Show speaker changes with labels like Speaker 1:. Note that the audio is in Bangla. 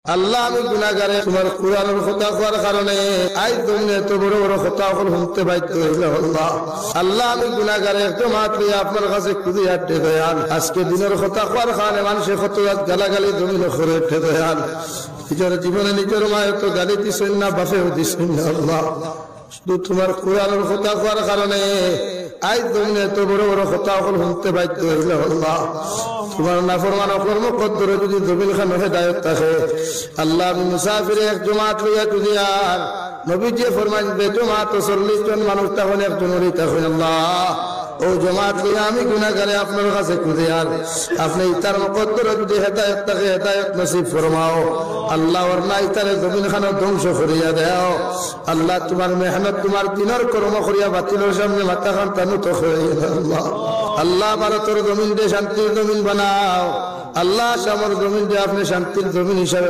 Speaker 1: আল্লাহ আমি গুনাহগার তোমার কুরআনের কথা করার কারণে আজ তুমি এত বড় বড় কথা শুনতে বাধ্য হইলে আল্লাহ আল্লাহ আমি গুনাহগার একটু মাত্র আপনার কাছে খুদি হাঁটতে দয়াল আজকে দিনের কথা করার কারণে মানুষের কত গালাগালি জমিন করে উঠতে দয়াল নিজের জীবনে নিজের মায়ের তো গালি দিছেন না বাপেও দিছেন না আল্লাহ শুধু তোমার কুরআনের কথা করার কারণে আজ তুমি এত বড় বড় কথা শুনতে বাধ্য হইলে আল্লাহ তোমার নাফরমান কর্ম কদ্দরে যদি জমিন খান হেদায়েত থাকে আল্লাহ আমি মুসাফিরে এক জমাত লইয়া যদি আর নবীজি ফরমাইন বেজমাত 40 জন মানুষ তখন একজন হইতা হয় আল্লাহ ও জমাত লইয়া আমি গুনাহগারে আপনার কাছে খুঁজে আর আপনি ইতার কদ্দরে যদি হেদায়েত থাকে হেদায়েত নসিব ফরমাও আল্লাহ ওর না ইতারে জমিন খান ধ্বংস করিয়া দাও আল্লাহ তোমার মেহনত তোমার দিনের কর্ম করিয়া বাতিলের সামনে মাথা খান তানু তো আল্লাহ আল্লাহ ভারতের জমিন দিয়ে শান্তির জমিন বানাও আল্লাহ আমার জমিন দিয়ে আপনি শান্তির জমিন হিসাবে